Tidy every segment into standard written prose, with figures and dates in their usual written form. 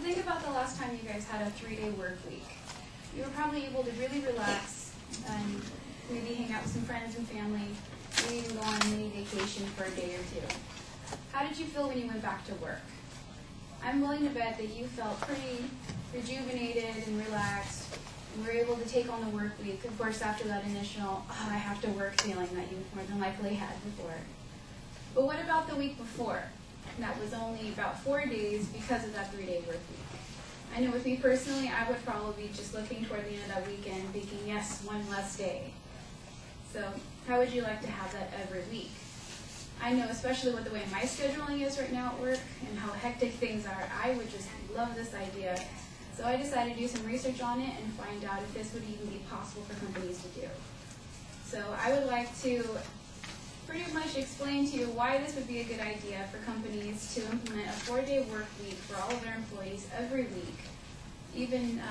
think about the last time you guys had a 3-day work week. You were probably able to really relax and maybe hang out with some friends and family, maybe even go on a mini vacation for a day or two. How did you feel when you went back to work? I'm willing to bet that you felt pretty rejuvenated and relaxed and were able to take on the work week, of course after that initial, oh, I have to work feeling that you more than likely had before. But what about the week before? That was only about 4 days because of that 3-day work week. I know with me personally, I would probably be just looking toward the end of that weekend thinking, yes, one less day. So how would you like to have that every week? I know, especially with the way my scheduling is right now at work and how hectic things are, I would just love this idea. So I decided to do some research on it and find out if this would even be possible for companies to do. So I would like to pretty much explain to you why this would be a good idea for companies to implement a 4-day work week for all of their employees every week, even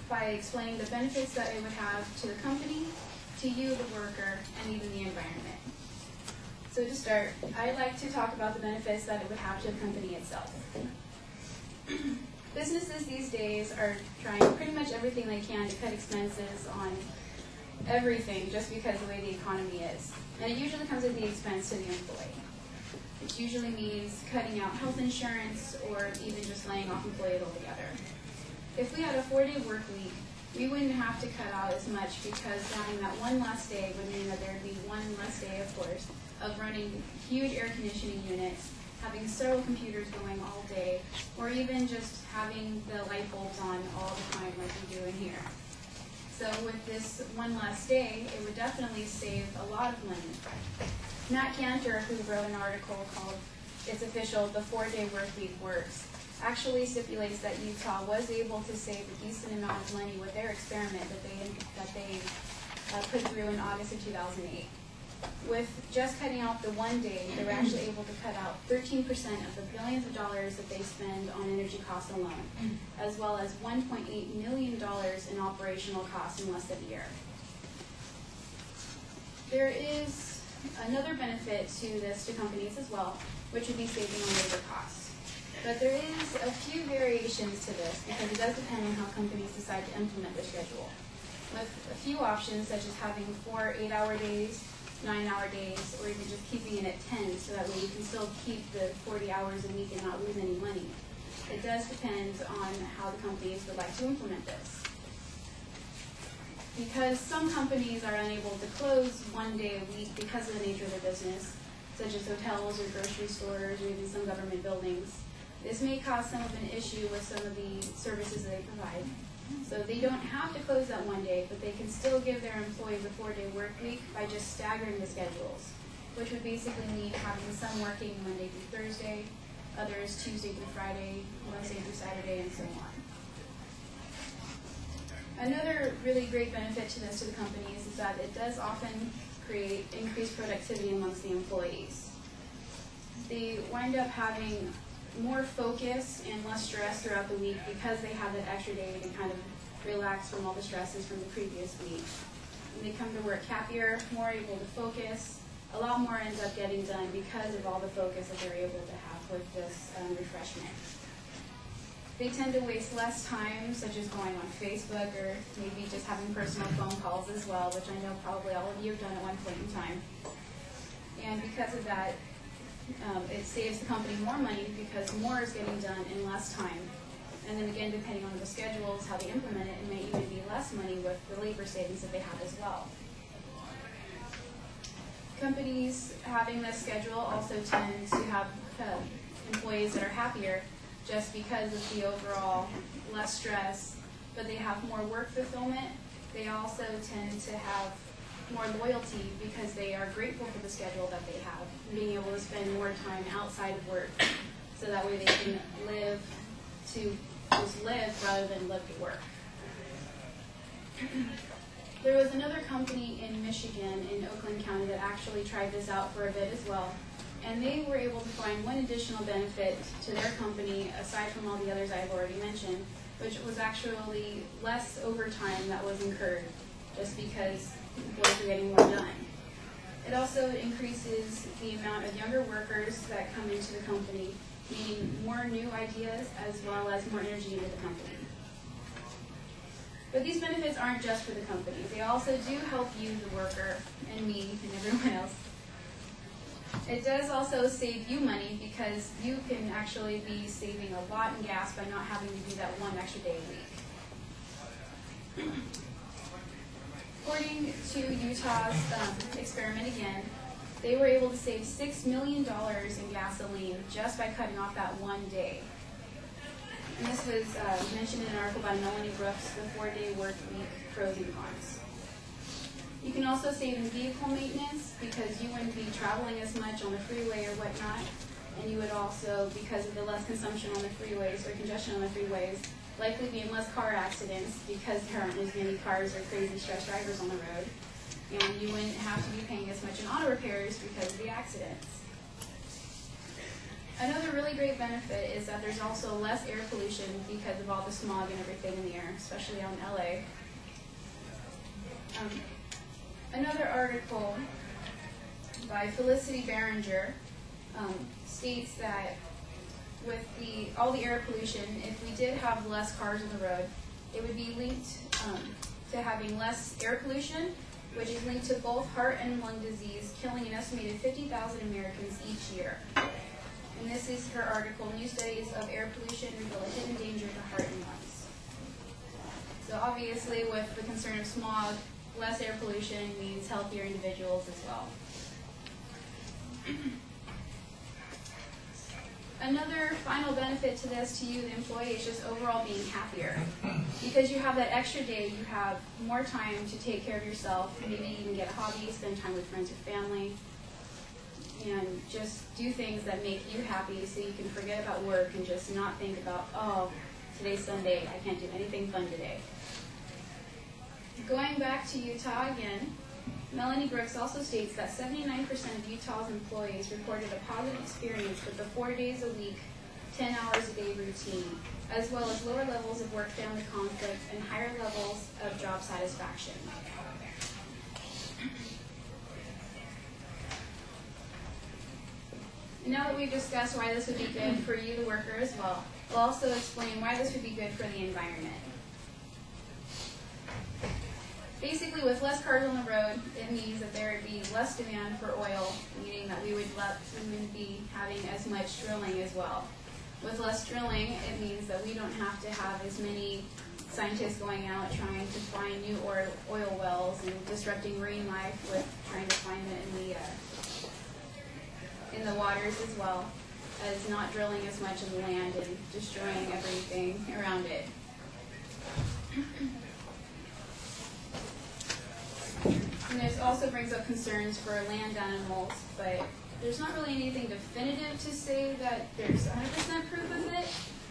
by explaining the benefits that it would have to the company, to you, the worker, and even the environment. So to start, I'd like to talk about the benefits that it would have to the company itself. Businesses these days are trying pretty much everything they can to cut expenses on everything just because of the way the economy is. And it usually comes at the expense to the employee. It usually means cutting out health insurance or even just laying off employees altogether. If we had a 4-day work week, we wouldn't have to cut out as much because having that one less day would mean that there would be one less day, of course, of running huge air conditioning units, having several computers going all day, or even just having the light bulbs on all the time like we do in here. So with this one less day, it would definitely save a lot of money. Matt Cantor, who wrote an article called It's Official, the 4-Day Work Week Works, actually stipulates that Utah was able to save a decent amount of money with their experiment that they put through in August of 2008. With just cutting out the one day, they were actually able to cut out 13% of the billions of dollars that they spend on energy costs alone, as well as $1.8 million in operational costs in less than a year. There is another benefit to this to companies as well, which would be saving on labor costs. But there is a few variations to this because it does depend on how companies decide to implement their schedule. With a few options such as having 4 8-hour days, 9-hour days, or even just keeping it at 10 so that way you can still keep the 40 hours a week and not lose any money. It does depend on how the companies would like to implement this. Because some companies are unable to close one day a week because of the nature of their business, such as hotels or grocery stores or even some government buildings, this may cause some of an issue with some of the services that they provide. So they don't have to close that one day, but they can still give their employees a 4-day work week by just staggering the schedules, which would basically mean having some working Monday through Thursday, others Tuesday through Friday, Wednesday through Saturday, and so on. Another really great benefit to this to the companies is that it does often create increased productivity amongst the employees. They wind up having more focus and less stress throughout the week because they have that extra day to kind of relax from all the stresses from the previous week. And they come to work happier, more able to focus. A lot more ends up getting done because of all the focus that they're able to have with this refreshment. They tend to waste less time, such as going on Facebook or maybe just having personal phone calls as well, which I know probably all of you have done at one point in time. And because of that, it saves the company more money because more is getting done in less time. And then again, depending on the schedules, how they implement it, it may even be less money with the labor savings that they have as well. Companies having this schedule also tend to have employees that are happier just because of the overall less stress, but they have more work fulfillment. They also tend to have more loyalty because they are grateful for the schedule that they have, being able to spend more time outside of work so that way they can live to just live rather than live to work. There was another company in Michigan, in Oakland County, that actually tried this out for a bit as well, and they were able to find one additional benefit to their company aside from all the others I've already mentioned, which was actually less overtime that was incurred just because employees are getting more done. It also increases the amount of younger workers that come into the company, meaning more new ideas as well as more energy into the company. But these benefits aren't just for the company. They also do help you, the worker, and me, and everyone else. It does also save you money because you can actually be saving a lot in gas by not having to do that one extra day a week. According to Utah's experiment again, they were able to save $6 million in gasoline just by cutting off that one day. And this was mentioned in an article by Melanie Brooks, The 4-Day Work Week, Pros and Cons. You can also save in vehicle maintenance because you wouldn't be traveling as much on the freeway or whatnot. And you would also, because of the less consumption on the freeways or congestion on the freeways, likely be in less car accidents because there aren't as many cars or crazy stress drivers on the road. And you wouldn't have to be paying as much in auto repairs because of the accidents. Another really great benefit is that there's also less air pollution because of all the smog and everything in the air, especially out in LA. Another article by Felicity Behringer states that with all the air pollution, if we did have less cars on the road, it would be linked to having less air pollution, which is linked to both heart and lung disease, killing an estimated 50,000 Americans each year. And this is her article, New Studies of Air Pollution Reveal a Hidden Danger to Heart and Lungs. So obviously with the concern of smog, less air pollution means healthier individuals as well. Another final benefit to this, to you, the employee, is just overall being happier. Because you have that extra day, you have more time to take care of yourself, maybe even get a hobby, spend time with friends or family, and just do things that make you happy so you can forget about work and just not think about, oh, today's Sunday, I can't do anything fun today. Going back to Utah again, Melanie Brooks also states that 79% of Utah's employees reported a positive experience with the 4 days a week, 10 hours a day routine, as well as lower levels of work-family conflict and higher levels of job satisfaction. Now that we've discussed why this would be good for you, the worker, as well, we'll also explain why this would be good for the environment. Basically, with less cars on the road, it means that there would be less demand for oil, meaning that we wouldn't be having as much drilling as well. With less drilling, it means that we don't have to have as many scientists going out trying to find new oil wells and disrupting marine life with trying to find it in the waters as well, as not drilling as much in the land and destroying everything around it. And this also brings up concerns for land animals, but there's not really anything definitive to say that there's 100% proof of it.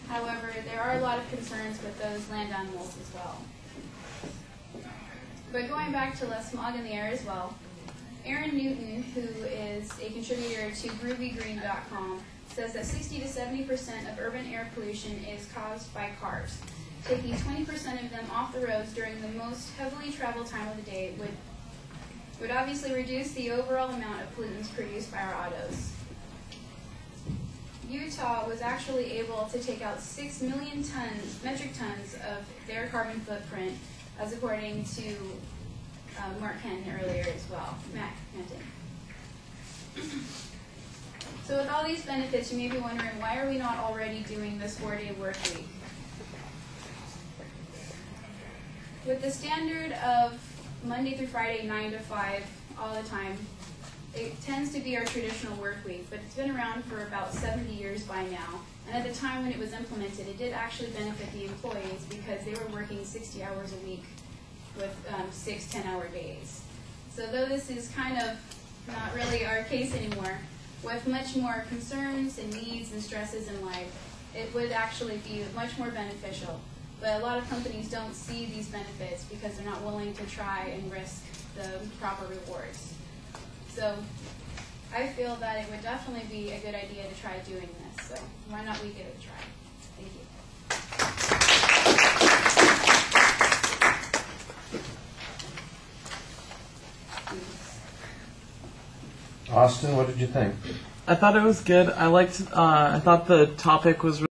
However, there are a lot of concerns with those land animals as well. But going back to less smog in the air as well, Aaron Newton, who is a contributor to GroovyGreen.com, says that 60 to 70% of urban air pollution is caused by cars. Taking 20% of them off the roads during the most heavily traveled time of the day would obviously reduce the overall amount of pollutants produced by our autos. Utah was actually able to take out 6 million metric tons of their carbon footprint, as according to Mark Kenton earlier as well, Matt Kenton. So with all these benefits, you may be wondering, why are we not already doing this 4-day work week? With the standard of Monday through Friday, 9 to 5, all the time, it tends to be our traditional work week, but it's been around for about 70 years by now. And at the time when it was implemented, it did actually benefit the employees because they were working 60 hours a week with 6 10-hour days. So though this is kind of not really our case anymore, with much more concerns and needs and stresses in life, it would actually be much more beneficial. But a lot of companies don't see these benefits because they're not willing to try and risk the proper rewards. So I feel that it would definitely be a good idea to try doing this. So why not we give it a try? Thank you. Austin, what did you think? I thought it was good. I thought the topic was